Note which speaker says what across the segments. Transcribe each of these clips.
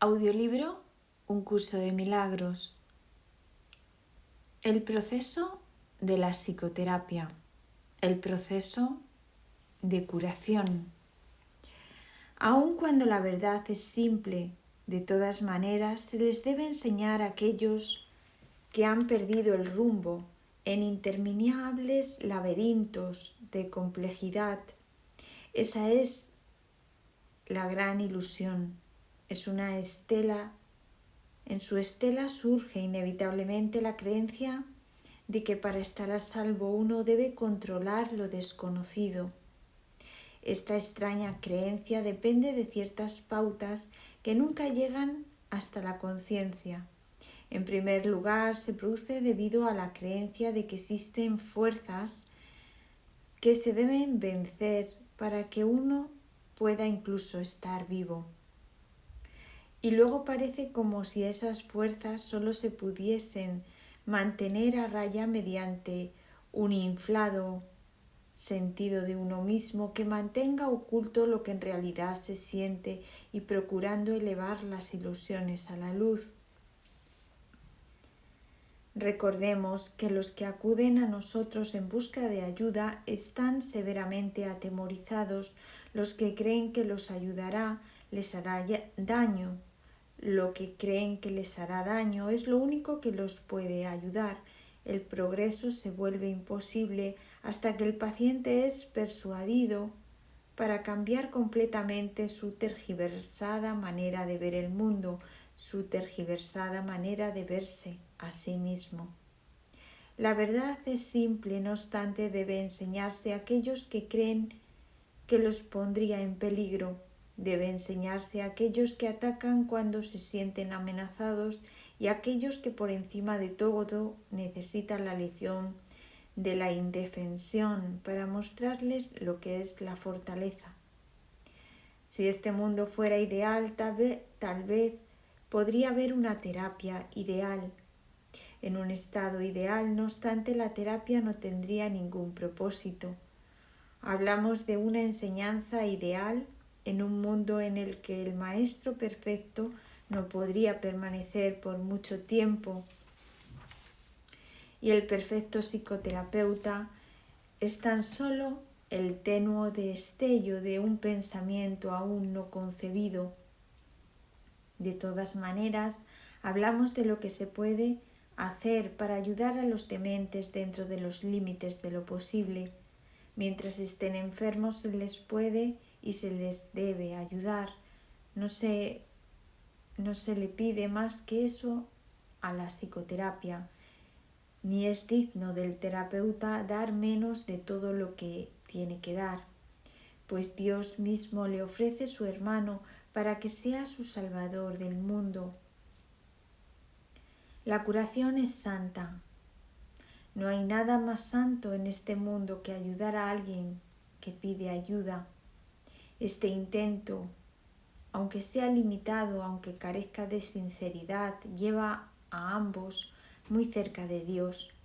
Speaker 1: Audiolibro Un curso de milagros. El proceso de la psicoterapia. El proceso de curación. Aun cuando la verdad es simple, de todas maneras se les debe enseñar a aquellos que han perdido el rumbo en interminables laberintos de complejidad. Esa es la gran ilusión. Es una estela. En su estela surge inevitablemente la creencia de que para estar a salvo uno debe controlar lo desconocido. Esta extraña creencia depende de ciertas pautas que nunca llegan hasta la conciencia. En primer lugar, se produce debido a la creencia de que existen fuerzas que se deben vencer para que uno pueda incluso estar vivo. Y luego parece como si esas fuerzas solo se pudiesen mantener a raya mediante un inflado sentido de uno mismo que mantenga oculto lo que en realidad se siente y procurando elevar las ilusiones a la luz. Recordemos que los que acuden a nosotros en busca de ayuda están severamente atemorizados. Los que creen que los ayudará les hará daño. Lo que creen que les hará daño es lo único que los puede ayudar. El progreso se vuelve imposible hasta que el paciente es persuadido para cambiar completamente su tergiversada manera de ver el mundo, su tergiversada manera de verse a sí mismo. La verdad es simple, no obstante, debe enseñarse a aquellos que creen que los pondría en peligro. Debe enseñarse a aquellos que atacan cuando se sienten amenazados y a aquellos que por encima de todo necesitan la lección de la indefensión para mostrarles lo que es la fortaleza. Si este mundo fuera ideal, tal vez podría haber una terapia ideal. En un estado ideal, no obstante, la terapia no tendría ningún propósito. Hablamos de una enseñanza ideal en un mundo en el que el maestro perfecto no podría permanecer por mucho tiempo y el perfecto psicoterapeuta es tan solo el tenue destello de un pensamiento aún no concebido. De todas maneras, hablamos de lo que se puede hacer para ayudar a los dementes dentro de los límites de lo posible. Mientras estén enfermos se les puede y se les debe ayudar. No se le pide más que eso a la psicoterapia, ni es digno del terapeuta dar menos de todo lo que tiene que dar, pues Dios mismo le ofrece su hermano para que sea su salvador del mundo. La curación es santa. No hay nada más santo en este mundo que ayudar a alguien que pide ayuda. Este intento, aunque sea limitado, aunque carezca de sinceridad, lleva a ambos muy cerca de Dios.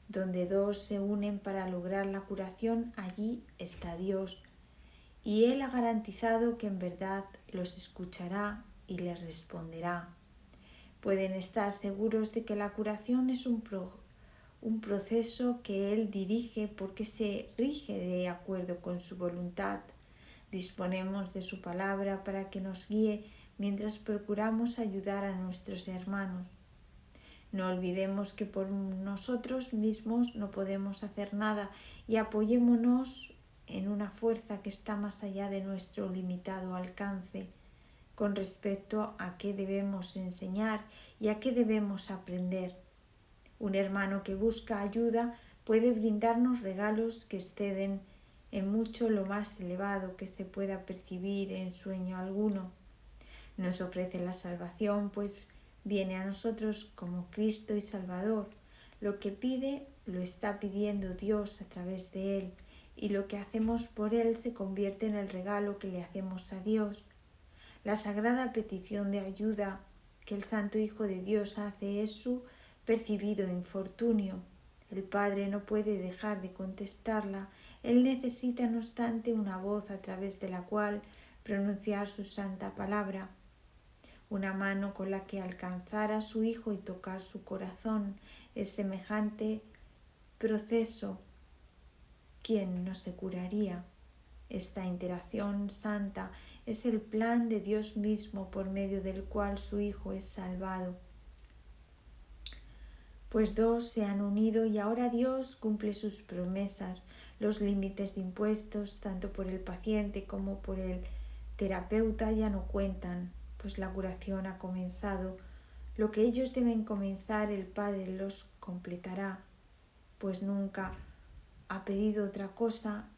Speaker 1: Donde dos se unen para lograr la curación, allí está Dios, y Él ha garantizado que en verdad los escuchará y les responderá. Pueden estar seguros de que la curación es un proceso que Él dirige porque se rige de acuerdo con su voluntad. Disponemos de su palabra para que nos guíe mientras procuramos ayudar a nuestros hermanos. No olvidemos que por nosotros mismos no podemos hacer nada y apoyémonos en una fuerza que está más allá de nuestro limitado alcance con respecto a qué debemos enseñar y a qué debemos aprender. Un hermano que busca ayuda puede brindarnos regalos que exceden en mucho lo más elevado que se pueda percibir en sueño alguno. Nos ofrece la salvación, pues viene a nosotros como Cristo y Salvador. Lo que pide lo está pidiendo Dios a través de Él, y lo que hacemos por Él se convierte en el regalo que le hacemos a Dios. La sagrada petición de ayuda que el Santo Hijo de Dios hace es su percibido infortunio. El Padre no puede dejar de contestarla. Él necesita, no obstante, una voz a través de la cual pronunciar su santa palabra. una mano con la que alcanzar a su hijo y tocar su corazón. Es semejante proceso. ¿Quién no se curaría? Esta interacción santa es el plan de Dios mismo por medio del cual su Hijo es salvado. Pues dos se han unido y ahora Dios cumple sus promesas. Los límites impuestos tanto por el paciente como por el terapeuta ya no cuentan, pues la curación ha comenzado. Lo que ellos deben comenzar, el Padre los completará, pues nunca ha pedido otra cosa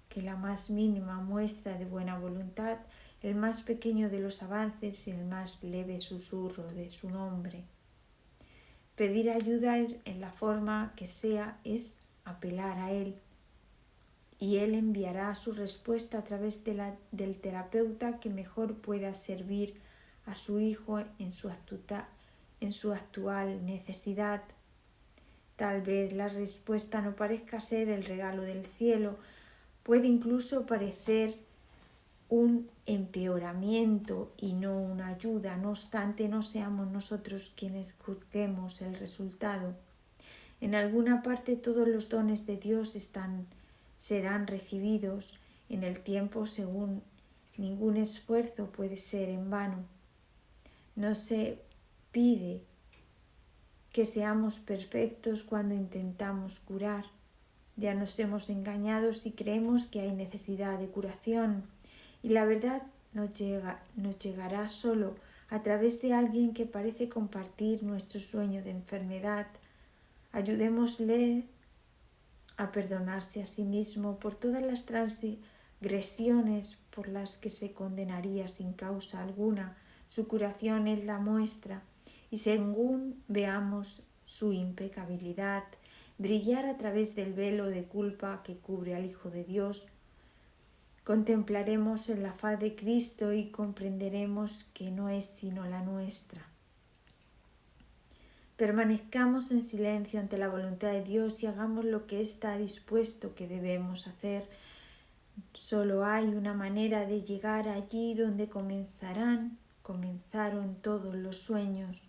Speaker 1: que la más mínima muestra de buena voluntad, el más pequeño de los avances y el más leve susurro de su nombre. Pedir ayuda en la forma que sea es apelar a Él, y Él enviará su respuesta a través del terapeuta que mejor pueda servir a su hijo en su actual necesidad. Tal vez la respuesta no parezca ser el regalo del cielo, puede incluso parecer un empeoramiento y no una ayuda. No obstante, no seamos nosotros quienes juzguemos el resultado. En alguna parte todos los dones de Dios serán recibidos en el tiempo según ningún esfuerzo puede ser en vano. No se pide que seamos perfectos cuando intentamos curar. Ya nos hemos engañado si creemos que hay necesidad de curación, y la verdad nos llegará solo a través de alguien que parece compartir nuestro sueño de enfermedad. Ayudémosle a perdonarse a sí mismo por todas las transgresiones por las que se condenaría sin causa alguna. Su curación es la muestra, y según veamos su impecabilidad brillar a través del velo de culpa que cubre al Hijo de Dios, contemplaremos en la faz de Cristo y comprenderemos que no es sino la nuestra. Permanezcamos en silencio ante la voluntad de Dios y hagamos lo que está dispuesto que debemos hacer. Solo hay una manera de llegar allí donde comenzaron todos los sueños,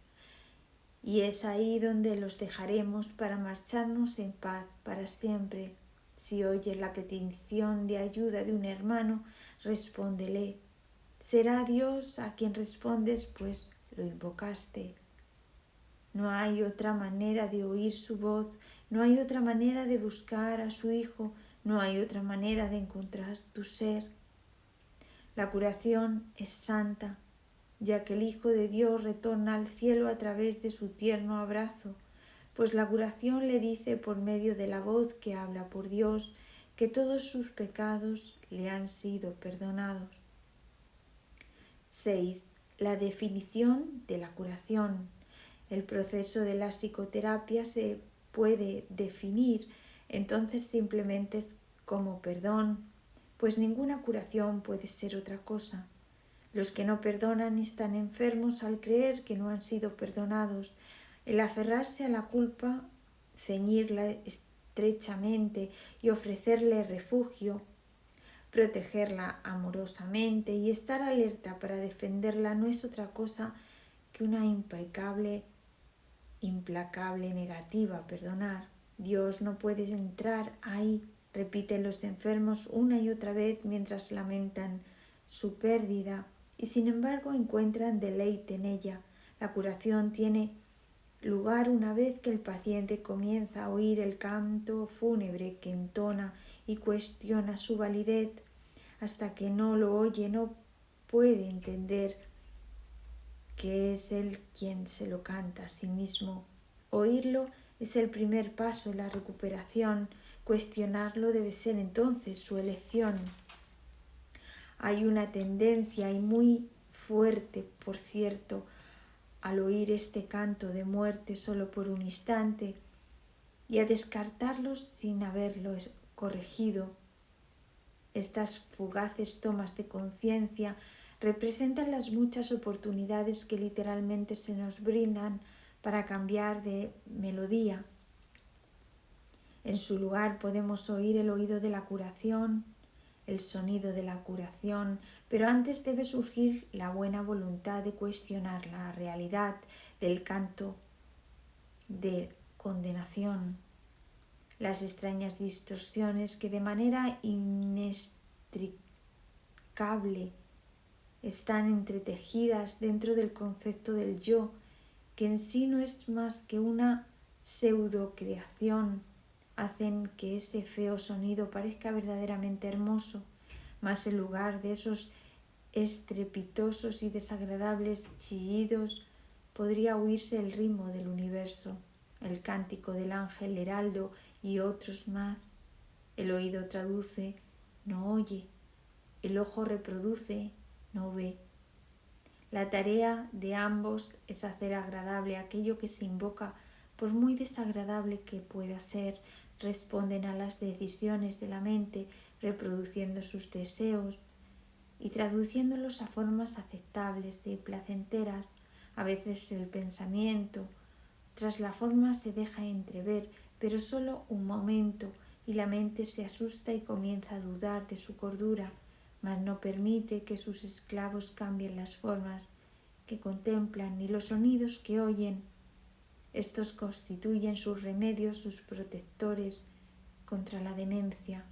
Speaker 1: y es ahí donde los dejaremos para marcharnos en paz para siempre. Si oyes la petición de ayuda de un hermano, respóndele. Será Dios a quien respondes, pues lo invocaste. No hay otra manera de oír su voz, no hay otra manera de buscar a su Hijo, no hay otra manera de encontrar tu ser. La curación es santa, ya que el Hijo de Dios retorna al cielo a través de su tierno abrazo, pues la curación le dice por medio de la voz que habla por Dios que todos sus pecados le han sido perdonados. 6. La definición de la curación. El proceso de la psicoterapia se puede definir entonces simplemente como perdón, pues ninguna curación puede ser otra cosa. Los que no perdonan están enfermos al creer que no han sido perdonados. El aferrarse a la culpa, ceñirla estrechamente y ofrecerle refugio, protegerla amorosamente y estar alerta para defenderla no es otra cosa que una implacable negativa a perdonar. Dios no puede entrar ahí, repiten los enfermos una y otra vez mientras lamentan su pérdida y sin embargo encuentran deleite en ella. La curación tiene lugar una vez que el paciente comienza a oír el canto fúnebre que entona y cuestiona su validez. Hasta que no lo oye no puede entender que es él quien se lo canta a sí mismo. Oírlo es el primer paso en la recuperación, cuestionarlo debe ser entonces su elección. Hay una tendencia, y muy fuerte, por cierto, al oír este canto de muerte solo por un instante y a descartarlos sin haberlo corregido. Estas fugaces tomas de conciencia representan las muchas oportunidades que literalmente se nos brindan para cambiar de melodía. En su lugar podemos oír el oído de la curación, el sonido de la curación, pero antes debe surgir la buena voluntad de cuestionar la realidad del canto de condenación, las extrañas distorsiones que de manera inextricable están entretejidas dentro del concepto del yo, que en sí no es más que una pseudocreación, hacen que ese feo sonido parezca verdaderamente hermoso, mas en lugar de esos estrepitosos y desagradables chillidos podría oírse el ritmo del universo, el cántico del ángel heraldo y otros más. El oído traduce, no oye; el ojo reproduce, no ve. La tarea de ambos es hacer agradable aquello que se invoca, por muy desagradable que pueda ser. Responden a las decisiones de la mente, reproduciendo sus deseos y traduciéndolos a formas aceptables y placenteras. A veces el pensamiento, tras la forma, se deja entrever, pero solo un momento, y la mente se asusta y comienza a dudar de su cordura, mas no permite que sus esclavos cambien las formas que contemplan ni los sonidos que oyen. Estos constituyen sus remedios, sus protectores contra la demencia.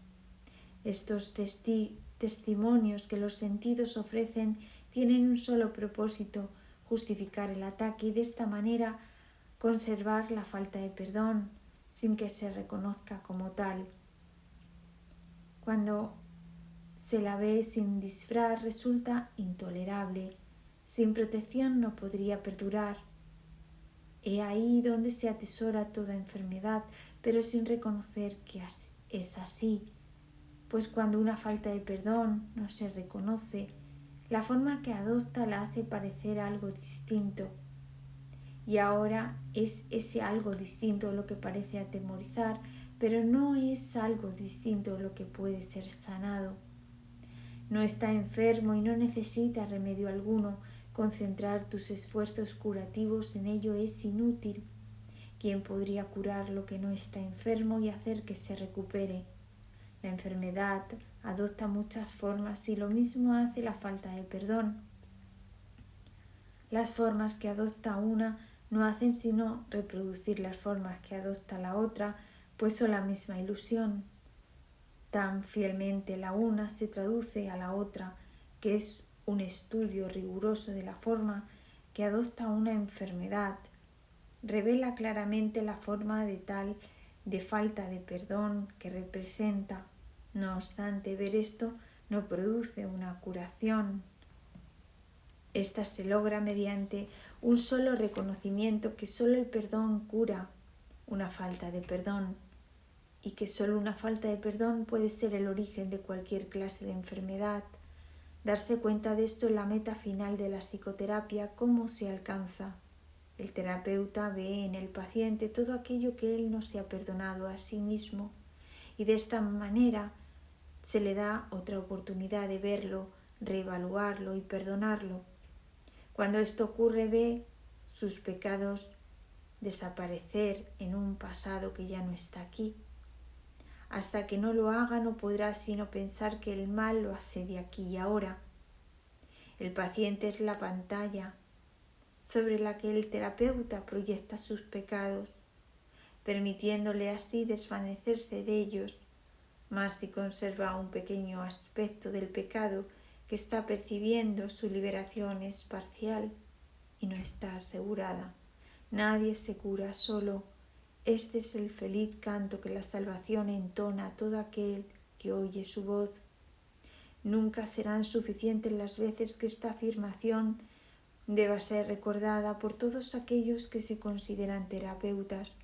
Speaker 1: Estos testimonios que los sentidos ofrecen tienen un solo propósito: justificar el ataque y de esta manera conservar la falta de perdón sin que se reconozca como tal. Cuando se la ve sin disfraz resulta intolerable. Sin protección no podría perdurar. He ahí donde se atesora toda enfermedad, pero sin reconocer que es así, pues cuando una falta de perdón no se reconoce, la forma que adopta la hace parecer algo distinto. Y ahora es ese algo distinto lo que parece atemorizar, pero no es algo distinto lo que puede ser sanado. No está enfermo y no necesita remedio alguno. Concentrar tus esfuerzos curativos en ello es inútil. ¿Quién podría curar lo que no está enfermo y hacer que se recupere? La enfermedad adopta muchas formas y lo mismo hace la falta de perdón. Las formas que adopta una no hacen sino reproducir las formas que adopta la otra, pues son la misma ilusión. Tan fielmente la una se traduce a la otra, que es un estudio riguroso de la forma que adopta una enfermedad. Revela claramente la forma de falta de perdón que representa. No obstante, ver esto no produce una curación. Esta se logra mediante un solo reconocimiento que solo el perdón cura una falta de perdón, y que solo una falta de perdón puede ser el origen de cualquier clase de enfermedad. Darse cuenta de esto es la meta final de la psicoterapia. ¿Cómo se alcanza? El terapeuta ve en el paciente todo aquello que él no se ha perdonado a sí mismo, y de esta manera se le da otra oportunidad de verlo, reevaluarlo y perdonarlo. Cuando esto ocurre, ve sus pecados desaparecer en un pasado que ya no está aquí. Hasta que no lo haga, no podrá sino pensar que el mal lo asedia aquí y ahora. El paciente es la pantalla sobre la que el terapeuta proyecta sus pecados, permitiéndole así desvanecerse de ellos, mas si conserva un pequeño aspecto del pecado que está percibiendo, su liberación es parcial y no está asegurada. Nadie se cura solo. Este es el feliz canto que la salvación entona a todo aquel que oye su voz. Nunca serán suficientes las veces que esta afirmación deba ser recordada por todos aquellos que se consideran terapeutas.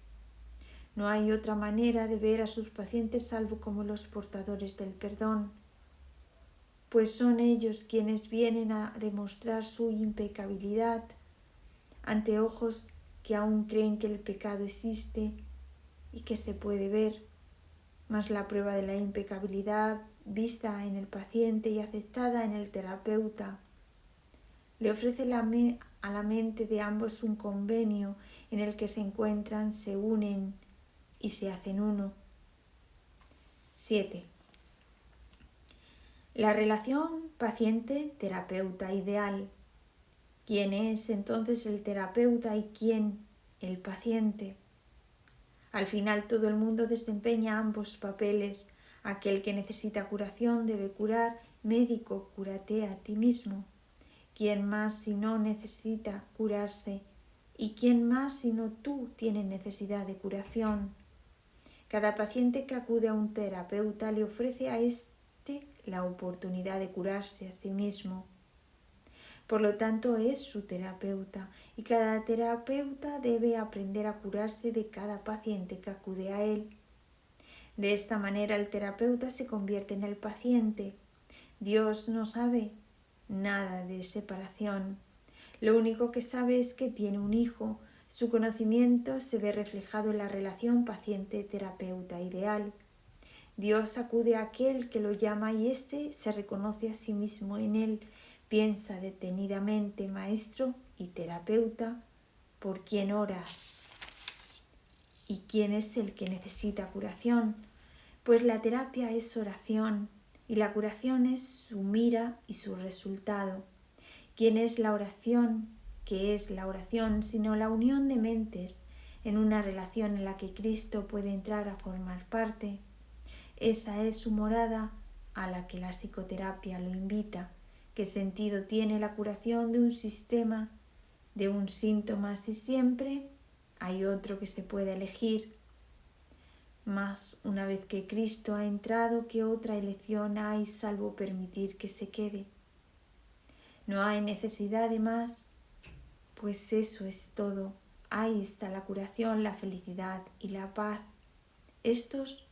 Speaker 1: No hay otra manera de ver a sus pacientes salvo como los portadores del perdón, pues son ellos quienes vienen a demostrar su impecabilidad ante ojos que aún creen que el pecado existe y que se puede ver, mas la prueba de la impecabilidad vista en el paciente y aceptada en el terapeuta le ofrece a la mente de ambos un convenio en el que se encuentran, se unen y se hacen uno. 7. La relación paciente-terapeuta ideal. ¿Quién es entonces el terapeuta y quién el paciente? Al final todo el mundo desempeña ambos papeles. Aquel que necesita curación debe curar. Médico, cúrate a ti mismo. ¿Quién más si no necesita curarse? ¿Y quién más si no tú tiene necesidad de curación? Cada paciente que acude a un terapeuta le ofrece a éste la oportunidad de curarse a sí mismo. Por lo tanto, es su terapeuta y cada terapeuta debe aprender a curarse de cada paciente que acude a él. De esta manera, el terapeuta se convierte en el paciente. Dios no sabe nada de separación. Lo único que sabe es que tiene un hijo. Su conocimiento se ve reflejado en la relación paciente-terapeuta ideal. Dios acude a aquel que lo llama y éste se reconoce a sí mismo en él. Piensa detenidamente, maestro y terapeuta, ¿por quién oras? ¿Y quién es el que necesita curación? Pues la terapia es oración y la curación es su mira y su resultado. ¿Quién es la oración? ¿Qué es la oración sino la unión de mentes en una relación en la que Cristo puede entrar a formar parte? Esa es su morada a la que la psicoterapia lo invita. ¿Qué sentido tiene la curación de un sistema, de un síntoma, si siempre hay otro que se puede elegir? Mas una vez que Cristo ha entrado, ¿qué otra elección hay salvo permitir que se quede? No hay necesidad de más, pues eso es todo. Ahí está la curación, la felicidad y la paz. Estos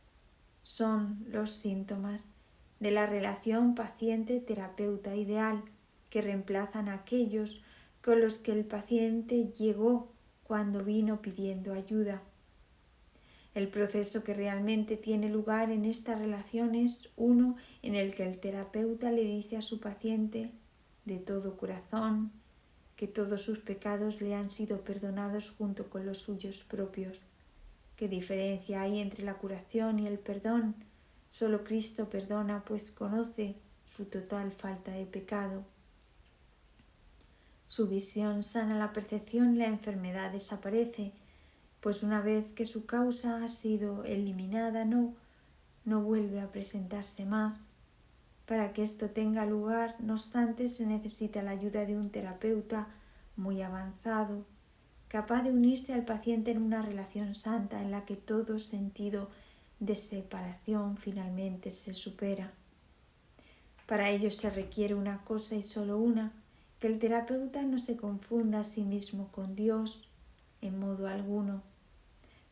Speaker 1: son los síntomas de la relación paciente-terapeuta ideal que reemplazan a aquellos con los que el paciente llegó cuando vino pidiendo ayuda. El proceso que realmente tiene lugar en esta relación es uno en el que el terapeuta le dice a su paciente de todo corazón que todos sus pecados le han sido perdonados junto con los suyos propios. ¿Qué diferencia hay entre la curación y el perdón? Solo Cristo perdona, pues conoce su total falta de pecado. Su visión sana la percepción y la enfermedad desaparece, pues una vez que su causa ha sido eliminada no vuelve a presentarse más. Para que esto tenga lugar, no obstante, se necesita la ayuda de un terapeuta muy avanzado, capaz de unirse al paciente en una relación santa en la que todo sentido de separación finalmente se supera. Para ello se requiere una cosa y solo una, que el terapeuta no se confunda a sí mismo con Dios en modo alguno.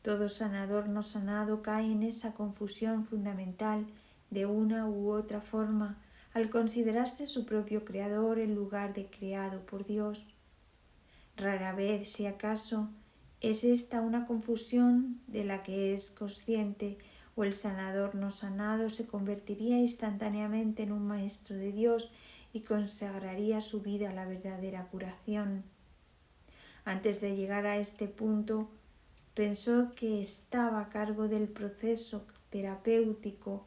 Speaker 1: Todo sanador no sanado cae en esa confusión fundamental de una u otra forma al considerarse su propio creador en lugar de creado por Dios. Rara vez, si acaso, es esta una confusión de la que es consciente, o el sanador no sanado se convertiría instantáneamente en un maestro de Dios y consagraría su vida a la verdadera curación. Antes de llegar a este punto, pensó que estaba a cargo del proceso terapéutico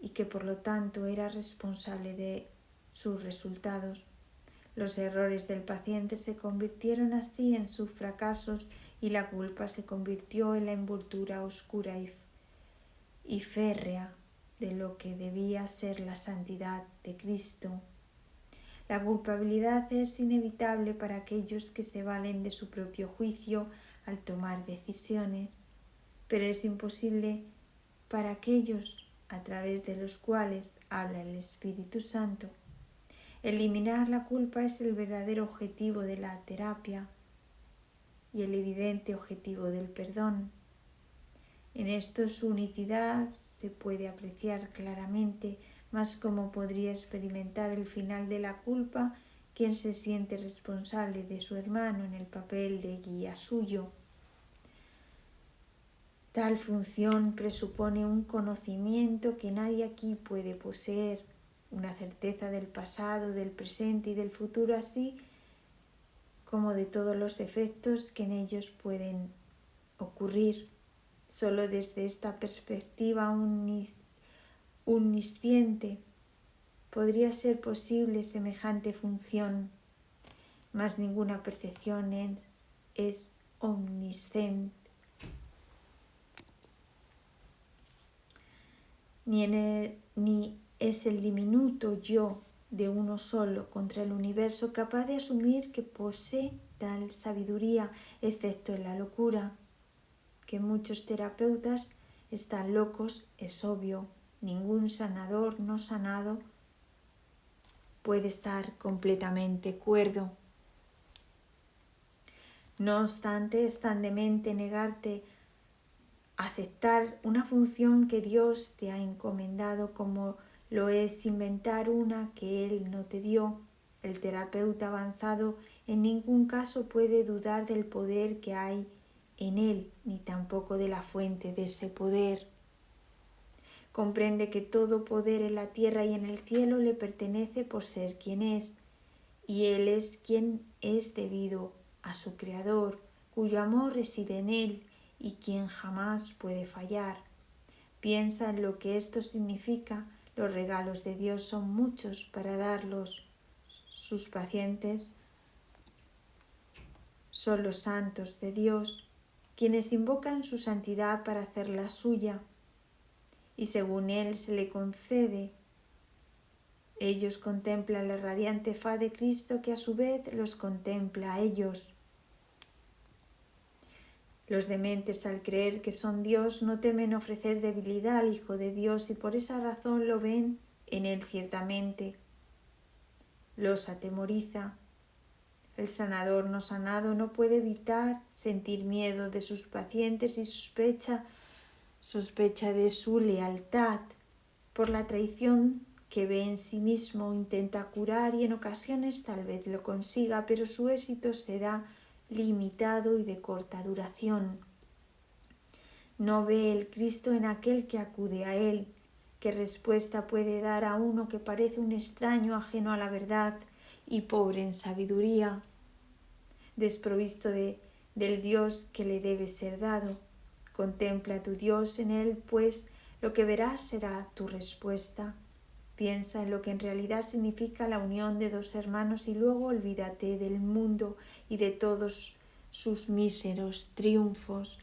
Speaker 1: y que por lo tanto era responsable de sus resultados. Los errores del paciente se convirtieron así en sus fracasos y la culpa se convirtió en la envoltura oscura y férrea de lo que debía ser la santidad de Cristo. La culpabilidad es inevitable para aquellos que se valen de su propio juicio al tomar decisiones, pero es imposible para aquellos a través de los cuales habla el Espíritu Santo. Eliminar la culpa es el verdadero objetivo de la terapia y el evidente objetivo del perdón. En esto su unicidad se puede apreciar claramente, más como podría experimentar el final de la culpa quien se siente responsable de su hermano en el papel de guía suyo. Tal función presupone un conocimiento que nadie aquí puede poseer, una certeza del pasado, del presente y del futuro, así como de todos los efectos que en ellos pueden ocurrir. Solo desde esta perspectiva omnisciente podría ser posible semejante función, mas ninguna percepción es omnisciente, ni es el diminuto yo de uno solo contra el universo capaz de asumir que posee tal sabiduría, excepto en la locura. Que muchos terapeutas están locos es obvio. Ningún sanador no sanado puede estar completamente cuerdo. No obstante, es tan demente negarte a aceptar una función que Dios te ha encomendado como lo es inventar una que Él no te dio. El terapeuta avanzado en ningún caso puede dudar del poder que hay en él, ni tampoco de la fuente de ese poder. Comprende que todo poder en la tierra y en el cielo le pertenece por ser quien es, y Él es quien es debido a su Creador, cuyo amor reside en Él y quien jamás puede fallar. Piensa en lo que esto significa. Los regalos de Dios son muchos para darlos. Sus pacientes son los santos de Dios, quienes invocan su santidad para hacerla suya, y según Él se le concede. Ellos contemplan la radiante faz de Cristo, que a su vez los contempla a ellos. Los dementes, al creer que son Dios, no temen ofrecer debilidad al Hijo de Dios y por esa razón lo ven en Él ciertamente. Los atemoriza. El sanador no sanado no puede evitar sentir miedo de sus pacientes y sospecha de su lealtad. Por la traición que ve en sí mismo intenta curar y en ocasiones tal vez lo consiga, pero su éxito será limitado y de corta duración. No ve el Cristo en aquel que acude a Él. ¿Qué respuesta puede dar a uno que parece un extraño ajeno a la verdad y pobre en sabiduría, desprovisto del Dios que le debe ser dado? Contempla a tu Dios en Él, pues lo que verás será tu respuesta. Piensa en lo que en realidad significa la unión de dos hermanos y luego olvídate del mundo y de todos sus míseros triunfos,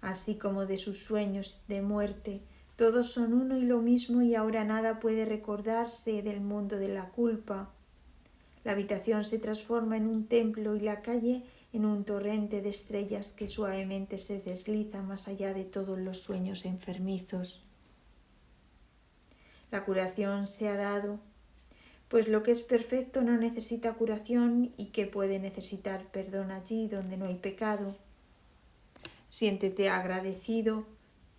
Speaker 1: así como de sus sueños de muerte. Todos son uno y lo mismo y ahora nada puede recordarse del mundo de la culpa. La habitación se transforma en un templo y la calle en un torrente de estrellas que suavemente se desliza más allá de todos los sueños enfermizos. La curación se ha dado, pues lo que es perfecto no necesita curación y que puede necesitar perdón allí donde no hay pecado. Siéntete agradecido,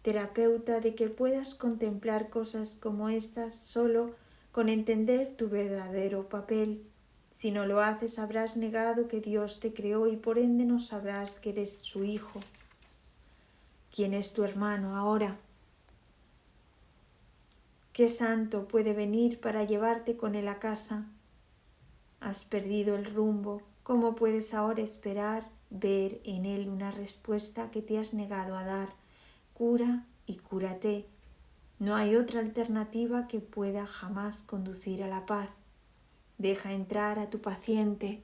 Speaker 1: terapeuta, de que puedas contemplar cosas como estas solo con entender tu verdadero papel. Si no lo haces, habrás negado que Dios te creó y por ende no sabrás que eres su hijo. ¿Quién es tu hermano ahora? ¿Qué santo puede venir para llevarte con él a casa? Has perdido el rumbo. ¿Cómo puedes ahora esperar ver en él una respuesta que te has negado a dar? Cura y cúrate. No hay otra alternativa que pueda jamás conducir a la paz. Deja entrar a tu paciente,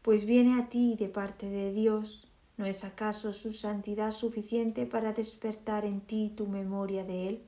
Speaker 1: pues viene a ti de parte de Dios. ¿No es acaso su santidad suficiente para despertar en ti tu memoria de Él?